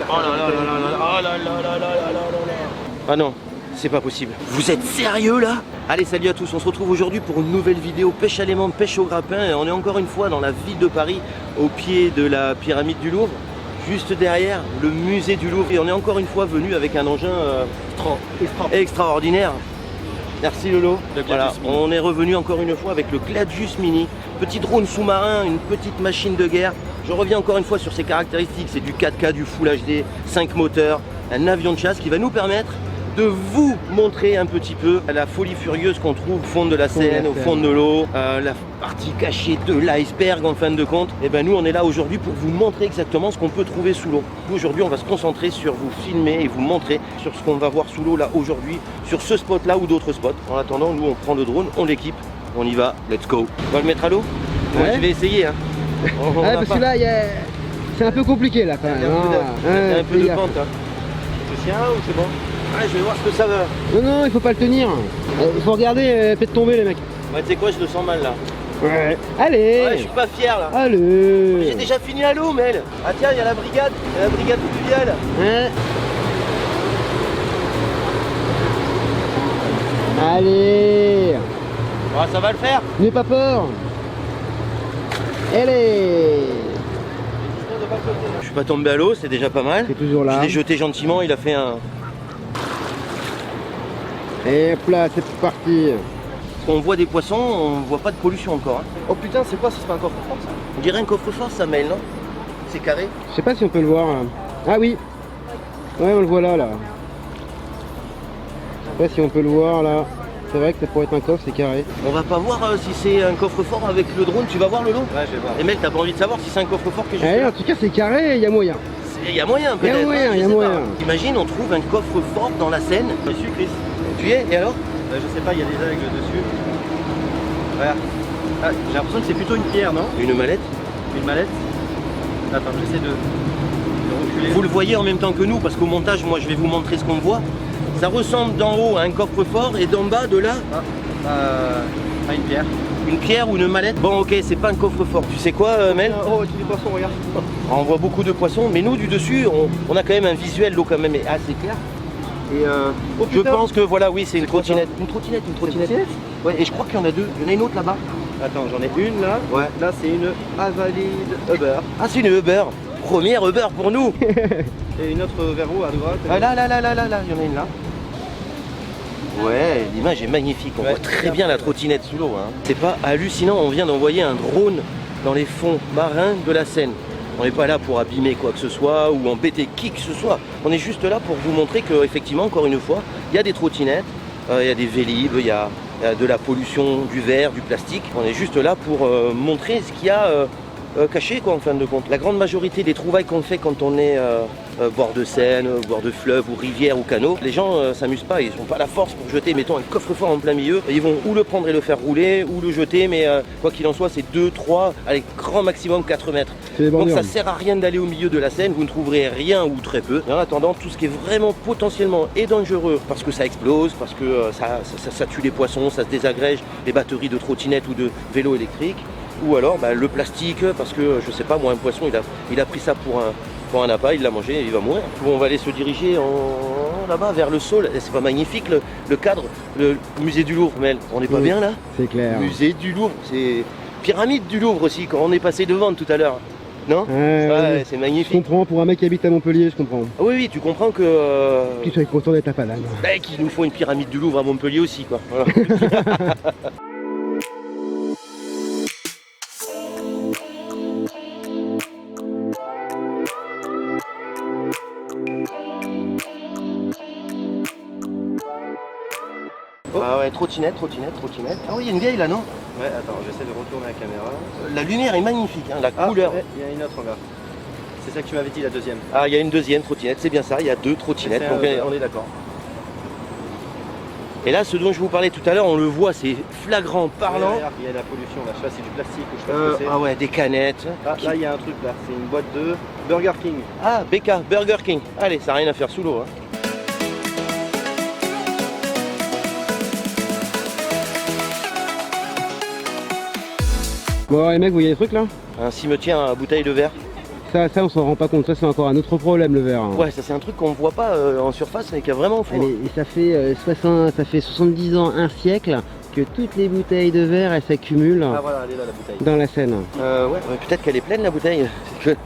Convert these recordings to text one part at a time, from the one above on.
Oh là là là là là, oh là là là là là là là. Ah non, c'est pas possible. Vous êtes sérieux là? Allez, salut à tous, on se retrouve aujourd'hui pour une nouvelle vidéo pêche à l'aimant, pêche au grappin. Et on est encore une fois dans la ville de Paris, au pied de la pyramide du Louvre, juste derrière le musée du Louvre. Et on est encore une fois venu avec un engin extraordinaire. Merci Lolo. Voilà, on est revenu encore une fois avec le Gladius Mini, petit drone sous-marin, une petite machine de guerre. Je reviens encore une fois sur ses caractéristiques, c'est du 4K, du Full HD, 5 moteurs, un avion de chasse qui va nous permettre de vous montrer un petit peu la folie furieuse qu'on trouve au fond de la Seine, au fond de l'eau, la partie cachée de l'iceberg en fin de compte. Et ben nous on est là aujourd'hui pour vous montrer exactement ce qu'on peut trouver sous l'eau. Aujourd'hui on va se concentrer sur vous filmer et vous montrer sur ce qu'on va voir sous l'eau là aujourd'hui, sur ce spot là ou d'autres spots. En attendant, nous on prend le drone, on l'équipe, on y va, let's go. On va le mettre à l'eau? Ouais. Je vais essayer hein. Parce que là c'est un peu compliqué là quand même. Il y a un peu de pente hein. C'est sien ou c'est bon? Ouais, je vais voir ce que ça va. Non, il faut pas le tenir. Il faut regarder, peut-être tomber les mecs. Ouais, tu sais quoi, je le sens mal là. Ouais. Allez. Ouais, je suis pas fier là. Allez. J'ai déjà fini à l'eau, Mel. Ah tiens, il y a la brigade fluviale. Hein. Allez. Ouais, ça va le faire. N'aie pas peur. Allez. Je suis pas tombé à l'eau, c'est déjà pas mal. C'est toujours là. Je l'ai jeté gentiment, il a fait un... Et hop là, c'est parti. On voit des poissons, on voit pas de pollution encore. Hein. Oh putain, c'est quoi? C'est pas un coffre-fort ça? On dirait un coffre-fort ça, Mel, non? C'est carré. Je sais pas si on peut le voir là. Ah oui. Ouais, on le voit là. Je sais pas si on peut le voir là. C'est vrai que ça pourrait être un coffre, c'est carré. On va pas voir si c'est un coffre-fort avec le drone, tu vas voir le lot? Ouais, je vais voir. Et Mel, t'as pas envie de savoir si c'est un coffre-fort que j'ai? En tout cas, c'est carré, il y a moyen. Il y a moyen peut-être. Il y a moyen. Imagine, on trouve un coffre-fort dans la Seine. Je suis Chris. Tu y es? Et alors? Je sais pas, il y a des aigles dessus. Regarde. Ah, j'ai l'impression que c'est plutôt une pierre, non? Une mallette? Une mallette? Attends, j'essaie de reculer. Vous le voyez en même temps que nous, parce qu'au montage, moi je vais vous montrer ce qu'on voit. Ça ressemble d'en haut à un coffre-fort et d'en bas, de là, une pierre. une pierre ou une mallette. Bon ok, c'est pas un coffre-fort. Tu sais quoi Mel? Oh, tu des poissons, regarde. On voit beaucoup de poissons, mais nous du dessus, on a quand même un visuel, l'eau quand même est assez clair. Et je pense que voilà, oui, c'est une trottinette. Une trottinette. Ouais, et je crois qu'il y en a deux. Il y en a une autre là-bas. Attends, j'en ai une là. Ouais. Là, c'est une Avalide Uber. Ah, c'est une Uber. Première Uber pour nous. Et une autre vers haut à droite. Ah, là, il y en a une là. Ouais, l'image est magnifique. On voit très bien la trottinette sous l'eau. Hein. C'est pas hallucinant. On vient d'envoyer un drone dans les fonds marins de la Seine. On n'est pas là pour abîmer quoi que ce soit ou embêter qui que ce soit. On est juste là pour vous montrer qu'effectivement, encore une fois, il y a des trottinettes, il y a des vélib, il y a de la pollution, du verre, du plastique. On est juste là pour montrer ce qu'il y a caché quoi, en fin de compte. La grande majorité des trouvailles qu'on fait quand on est bord de Seine, bord de fleuve ou rivière ou canot, les gens s'amusent pas, ils n'ont pas la force pour jeter, mettons, un coffre-fort en plein milieu. Ils vont ou le prendre et le faire rouler, ou le jeter, mais quoi qu'il en soit, c'est 2, 3, allez, grand maximum 4 mètres. Donc ça sert à rien d'aller au milieu de la Seine, vous ne trouverez rien ou très peu. Et en attendant, tout ce qui est vraiment potentiellement et dangereux, parce que ça explose, parce que ça tue les poissons, ça se désagrège les batteries de trottinettes ou de vélos électriques, ou alors le plastique, parce que je sais pas, moi un poisson il a pris ça pour un appât, il l'a mangé et il va mourir. On va aller se diriger là-bas vers le sol. C'est pas magnifique le cadre, le musée du Louvre, Mel? On n'est pas bien là? C'est clair. Musée du Louvre, c'est pyramide du Louvre aussi, quand on est passé devant tout à l'heure. Non? Ouais, c'est magnifique. Je comprends, pour un mec qui habite à Montpellier, je comprends. Ah oui, tu comprends que... Qu'il soit content d'être à Paname. Qu'il nous faut une pyramide du Louvre à Montpellier aussi, quoi. Voilà. Ah ouais, trottinette. Ah oui, il y a une vieille là, non? Ouais, attends, j'essaie de retourner la caméra. La lumière est magnifique, hein, la couleur. Ouais, il y a une autre là. C'est ça que tu m'avais dit, la deuxième. Ah, il y a une deuxième trottinette, c'est bien ça, il y a deux trottinettes, donc on est d'accord. Et là, ce dont je vous parlais tout à l'heure, on le voit, c'est flagrant, parlant. Regarde, il y a la pollution là, je sais pas, c'est du plastique ou je sais pas ce que c'est. Ah ouais, des canettes. Là, il y a un truc là, c'est une boîte de Burger King. Ah, BK, Burger King. Allez, ça n'a rien à faire sous l'eau. Hein. Bon, les mecs, vous voyez les trucs là? Un cimetière à bouteille de verre. Ça on s'en rend pas compte, ça c'est encore un autre problème le verre. Hein. Ouais, ça c'est un truc qu'on voit pas en surface mais qui est vraiment fou. Et ça fait 70 ans, un siècle que toutes les bouteilles de verre elles s'accumulent Ah voilà, elle est là la bouteille. dans la Seine. Ouais, peut-être qu'elle est pleine la bouteille.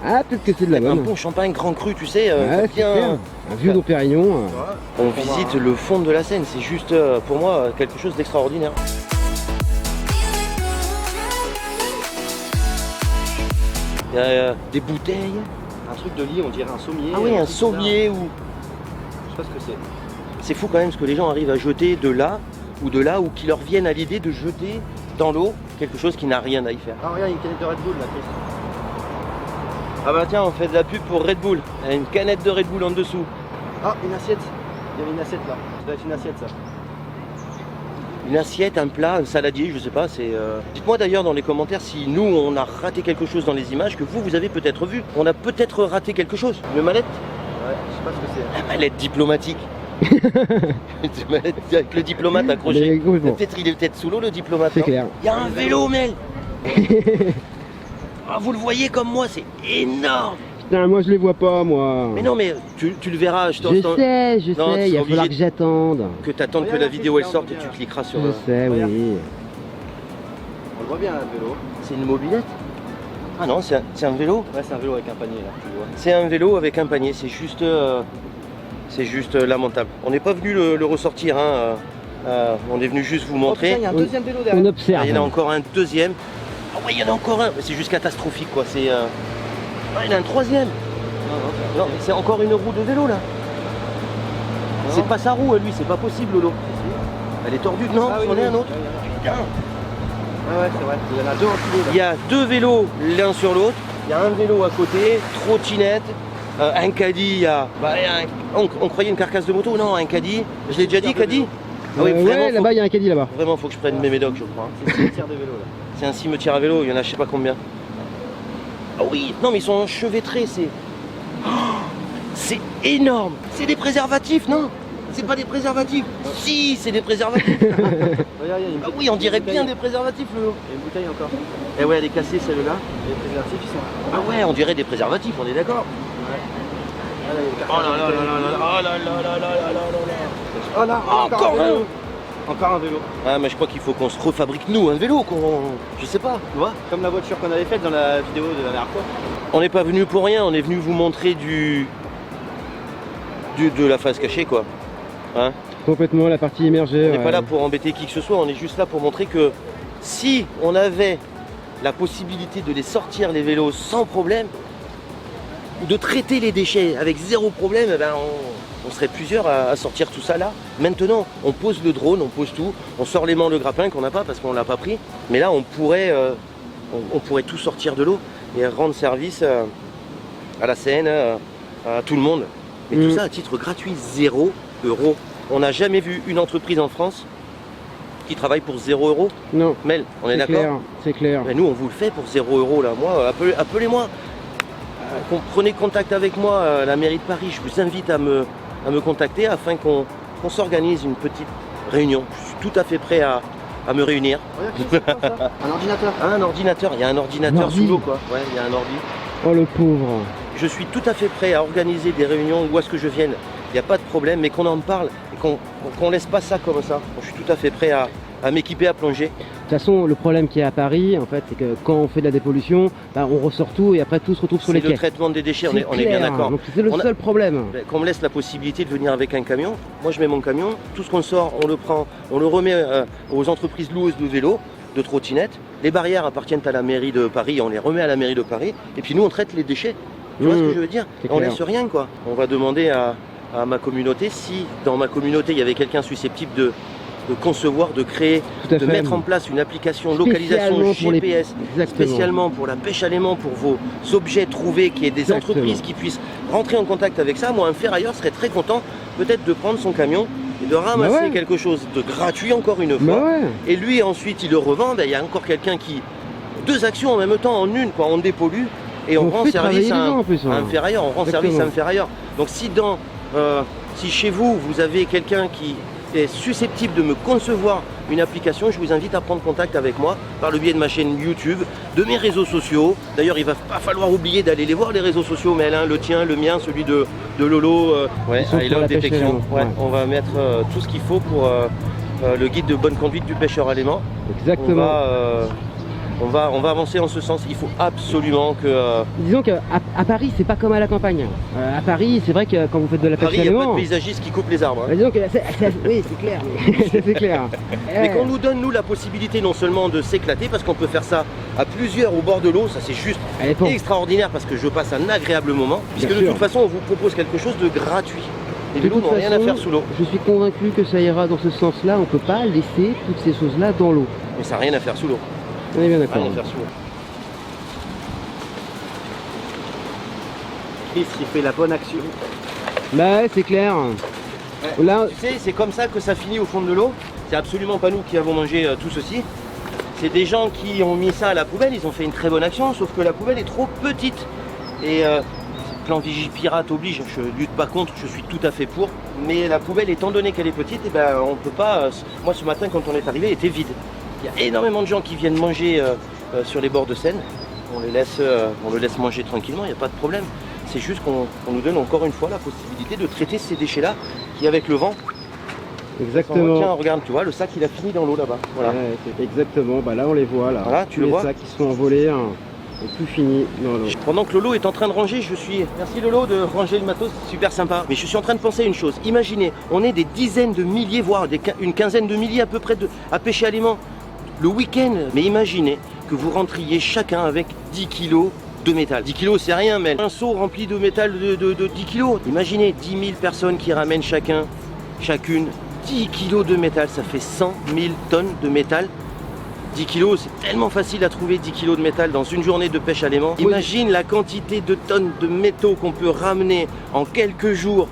Ah peut-être que c'est de la Un bonne. bon champagne grand cru, tu sais, Ouais, c'est bien. clair. Un vieux Dom Pérignon. On visite le fond de la Seine, c'est juste pour moi quelque chose d'extraordinaire. Il y a des bouteilles. Un truc de lit, on dirait un sommier. Ah oui, un truc sommier ou. bizarre. Je sais pas ce que c'est. C'est fou quand même ce que les gens arrivent à jeter de là ou qui leur viennent à l'idée de jeter dans l'eau quelque chose qui n'a rien à y faire. Ah regarde, il y a une canette de Red Bull là, Chris. Ah bah tiens, on fait de la pub pour Red Bull. Il y a une canette de Red Bull en dessous. Ah, une assiette. Il y avait une assiette là. Ça doit être une assiette ça. Une assiette, un plat, un saladier, je sais pas. Dites-moi d'ailleurs dans les commentaires si nous on a raté quelque chose dans les images que vous avez peut-être vu. On a peut-être raté quelque chose. Une mallette. Ouais, je sais pas ce que c'est. La mallette diplomatique. Une mallette avec le diplomate accroché. Mais complètement. Il est peut-être sous l'eau le diplomate. C'est non clair. Il y a un vélo, Mel. Ah, vous le voyez comme moi, c'est énorme. Putain, moi je les vois pas moi. Mais non, mais tu le verras. Je Non, sais, tu il va seras falloir obligé que j'attende. que t'attendes que la vidéo elle sorte et tu cliqueras sur. Je sais, regarde. oui. On le voit bien le vélo. C'est une mobilette. Ah non, c'est un vélo. Ouais, c'est un vélo avec un panier là, tu vois. C'est un vélo avec un panier. C'est juste lamentable. On n'est pas venu le ressortir. Hein. On est venu juste vous Oh, putain, montrer. il y a un deuxième vélo On derrière. Ah, observe. il y en a encore un deuxième. Ah ouais, il y en a encore un. C'est juste catastrophique quoi. Ah, il y en a un troisième. Non, Non, mais c'est encore une roue de vélo là. C'est pas sa roue à lui, c'est pas possible Lolo. Elle est tordue. Non, Ah oui, c'en est oui. un autre. Putain. Ouais, c'est vrai. Il y en a deux en filet là. Il y a deux vélos l'un sur l'autre. Il y a un vélo à côté, trottinette, un caddie. Il y a, on croyait une carcasse de moto. Non, un caddie. Je l'ai déjà dit, caddie. Ah oui, Ouais, vraiment, là-bas il y a un caddie là-bas. Vraiment, faut que je prenne mes médocs, je crois. C'est une cimetière de vélo là. C'est un cimetière à vélo, il y en a je sais pas combien. Ah oui, non mais ils sont enchevêtrés, c'est énorme. C'est des préservatifs, non? C'est pas des préservatifs. Si, c'est des préservatifs. Regarde, il y a une Ah oui, on dirait une bien bouteille. des préservatifs, Lolo. Il y a une bouteille encore. Eh ouais, elle est cassée celle-là. Et les préservatifs ils sont. Ah ouais, on dirait des préservatifs, on est d'accord. Ah, là, il y a une Oh là là carcasse de là là là bouteille. là là là là là là là là. Oh là, Encore un. vélo. Encore un vélo. Ah mais je crois qu'il faut qu'on se refabrique nous un vélo, je sais pas, tu vois. Comme la voiture qu'on avait faite dans la vidéo de la dernière fois. On n'est pas venu pour rien, on est venu vous montrer de la face cachée quoi. Hein? Complètement la partie émergée. On n'est ouais. pas là pour embêter qui que ce soit, on est juste là pour montrer que si on avait la possibilité de les sortir les vélos sans problème, ou de traiter les déchets avec zéro problème, eh ben on serait plusieurs à sortir tout ça là. Maintenant, on pose le drone, on pose tout, on sort l'aimant, le grappin qu'on n'a pas parce qu'on l'a pas pris, mais là on pourrait tout sortir de l'eau et rendre service à la Seine, à tout le monde. Et tout ça à titre gratuit, 0 €. On n'a jamais vu une entreprise en France qui travaille pour 0 €. Non, Mel, on est c'est d'accord? clair, c'est clair. Mais nous, on vous le fait pour 0 € là. Moi, appelez-moi. Prenez contact avec moi à la mairie de Paris. Je vous invite à me contacter afin qu'on s'organise une petite réunion. Je suis tout à fait prêt à me réunir. Regarde, qu'est-ce que c'est comme ça. Un ordinateur. Un ordinateur, il y a un ordinateur Ordi. sous l'eau quoi. Ouais, il y a un ordi. Oh le pauvre. Je suis tout à fait prêt à organiser des réunions où est-ce que je vienne. Il n'y a pas de problème, mais qu'on en parle et qu'on laisse pas ça comme ça. Je suis tout à fait prêt à m'équiper, à plonger. De toute façon, le problème qu'il y a à Paris, en fait, c'est que quand on fait de la dépollution, bah, on ressort tout et après tout se retrouve sur C'est les le quais. traitement des déchets, on C'est est bien clair, d'accord. donc c'est le On a- seul problème. Qu'on me laisse la possibilité de venir avec un camion. Moi, je mets mon camion, tout ce qu'on sort, on le prend, on le remet aux entreprises loueuses de vélos, de trottinettes. Les barrières appartiennent à la mairie de Paris, on les remet à la mairie de Paris. Et puis nous, on traite les déchets. Tu vois ce que je veux dire? c'est On clair. laisse rien, quoi. On va demander à ma communauté si dans ma communauté, il y avait quelqu'un susceptible de concevoir, de créer, Tout à de fait. mettre en place une application localisation Spécialement pour les- GPS, Exactement. spécialement pour la pêche à l'aimant, pour vos objets trouvés, qu'il y ait des Exactement. entreprises qui puissent rentrer en contact avec ça. Moi, un ferrailleur serait très content peut-être de prendre son camion et de ramasser Bah ouais. quelque chose de gratuit encore une fois. Bah ouais. Et lui, ensuite, il le revend. Ben, il y a encore quelqu'un qui... Deux actions en même temps, en une, quoi. On dépollue et on rend fait service travailler à les gens, en plus, à hein. un ferrailleur. On rend Exactement. service à un ferrailleur. Donc si chez vous, vous avez quelqu'un qui est susceptible de me concevoir une application, je vous invite à prendre contact avec moi par le biais de ma chaîne YouTube, de mes réseaux sociaux. D'ailleurs, il va pas falloir oublier d'aller les voir les réseaux sociaux, mais le tien, le mien, celui de Lolo, I Love Détection. Ouais, on va mettre tout ce qu'il faut pour le guide de bonne conduite du pêcheur alément. Exactement. On va avancer en ce sens. Il faut absolument que... Disons qu'à Paris, c'est pas comme à la campagne. À Paris, c'est vrai que quand vous faites de la pêche Paris, il n'y a pas alément... de paysagiste qui coupe les arbres. Hein. Disons que oui, c'est clair. C'est clair. Mais qu'on nous donne, nous, la possibilité non seulement de s'éclater, parce qu'on peut faire ça à plusieurs au bord de l'eau, ça c'est juste extraordinaire, parce que je passe un agréable moment, puisque de toute façon, on vous propose quelque chose de gratuit. Les vélos n'ont rien à faire sous l'eau. Je suis convaincu que ça ira dans ce sens-là. On ne peut pas laisser toutes ces choses-là dans l'eau. Mais ça n'a rien à faire sous l'eau. On est bien d'accord. Rien à faire sous l'eau. Chris, il fait la bonne action. Bah ouais, c'est clair. Ouais. Là... Tu sais, c'est comme ça que ça finit au fond de l'eau. C'est absolument pas nous qui avons mangé tout ceci. C'est des gens qui ont mis ça à la poubelle. Ils ont fait une très bonne action, sauf que la poubelle est trop petite. Et plan Vigipirate oblige, je lutte pas contre, je suis tout à fait pour. Mais la poubelle, étant donné qu'elle est petite, et ben, on peut pas... Moi, ce matin, quand on est arrivé, elle était vide. Il y a énormément de gens qui viennent manger sur les bords de Seine. On le laisse manger tranquillement, il n'y a pas de problème. C'est juste qu'on nous donne encore une fois la possibilité de traiter ces déchets-là qui, avec le vent... Exactement. Tiens, regarde, tu vois, le sac, il a fini dans l'eau là-bas. Voilà. Ouais, exactement, bah là, on les voit, là. Voilà, tu le vois. Les sacs qui sont envolés, hein, et tout fini dans l'eau. Pendant que Lolo est en train de ranger, merci Lolo de ranger le matos, super sympa. Mais je suis en train de penser à une chose. Imaginez, on est des dizaines de milliers, voire une quinzaine de milliers à peu près à pêcher alément le week-end. Mais imaginez que vous rentriez chacun avec 10 kilos de métal. 10 kilos, c'est rien, mais un seau rempli de métal de 10 kilos. Imaginez 10 000 personnes qui ramènent chacune 10 kilos de métal. Ça fait 100 000 tonnes de métal. 10 kilos, c'est tellement facile à trouver 10 kilos de métal dans une journée de pêche à l'aimant. Imagine la quantité de tonnes de métaux qu'on peut ramener en quelques jours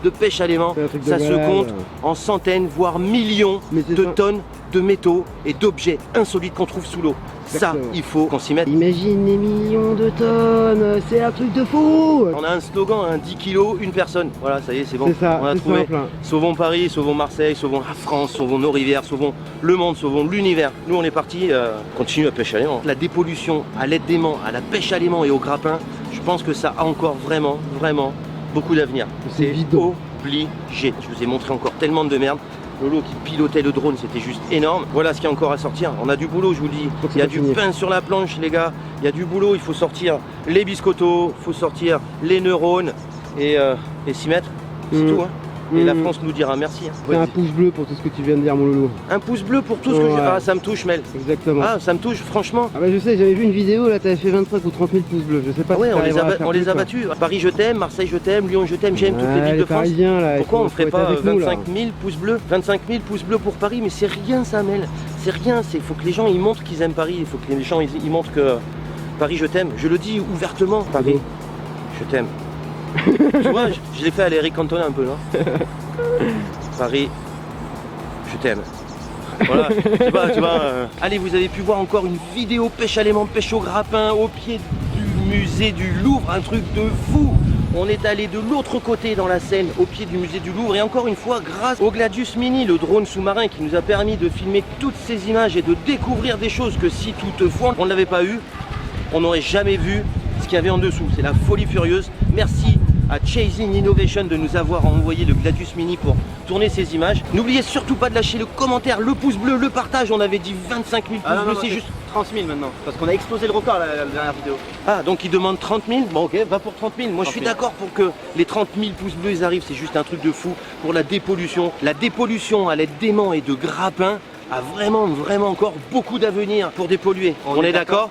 de pêche à l'aimant. Ça se compte en centaines, voire millions de tonnes de métaux et d'objets insolites qu'on trouve sous l'eau. Ça, il faut qu'on s'y mette. Imagine les millions de tonnes, c'est un truc de fou. On a un slogan, 10 kilos, une personne. Voilà, ça y est, c'est bon. C'est ça, on a trouvé. Simple. Sauvons Paris, sauvons Marseille, sauvons la France, sauvons nos rivières, sauvons le monde, sauvons l'univers. Nous, on est parti, continue à pêcher à l'aimant. La dépollution à l'aide d'aimants, à la pêche à l'aimant et au grappin, je pense que ça a encore vraiment beaucoup d'avenir. C'est obligé. Je vous ai montré encore tellement de merde. Lolo qui pilotait le drone, c'était juste énorme. Voilà ce qu'il y a encore à sortir. On a du boulot, je vous le dis. Il y a du pain sur la planche, les gars. Il y a du boulot. Il faut sortir les biscottos, il faut sortir les neurones et s'y mettre. C'est tout. Hein. Et la France nous dira merci. Hein. C'est un pouce bleu pour tout ce que tu viens de dire, mon Lolo. Un pouce bleu pour tout ce que je... Ah, ça me touche, Mel. Exactement. Ah, ça me touche, franchement. Ah bah je sais, j'avais vu une vidéo, là, t'avais fait 25 ou 30 000 pouces bleus. Je sais pas. Ah ouais, on les a battus. Paris, je t'aime. Marseille, je t'aime. Lyon, je t'aime. J'aime toutes les villes de France. Là, pourquoi on ne ferait pas 25 000 pouces bleus? 25 000 pouces bleus pour Paris, mais c'est rien, ça, Mel. C'est rien. Il faut que les gens ils montrent qu'ils aiment Paris. Il faut que les gens ils montrent que Paris, je t'aime. Je le dis ouvertement. Paris, je t'aime. Tu vois, je l'ai fait à l'Eric Cantona un peu, non? Paris, je t'aime. Voilà, tu vois, allez, vous avez pu voir encore une vidéo pêche à l'aimant, pêche au grappin, au pied du musée du Louvre, un truc de fou. On est allé de l'autre côté dans la Seine, au pied du musée du Louvre, et encore une fois, grâce au Gladius Mini, le drone sous-marin qui nous a permis de filmer toutes ces images et de découvrir des choses que si toutefois on ne l'avait pas eu, on n'aurait jamais vu ce qu'il y avait en dessous. C'est la folie furieuse. Merci à Chasing Innovation de nous avoir envoyé le Gladius Mini pour tourner ces images. N'oubliez surtout pas de lâcher le commentaire, le pouce bleu, le partage. On avait dit 25 000 pouces bleus, c'est juste 30 000 maintenant, parce qu'on a explosé le record la dernière vidéo. Ah, donc il demande 30 000. Bon ok, va pour 30 000. Moi je suis d'accord pour que les 30 000 pouces bleus ils arrivent. C'est juste un truc de fou pour la dépollution. La dépollution à l'aide d'aimants et de grappins a vraiment encore beaucoup d'avenir pour dépolluer. On est d'accord ?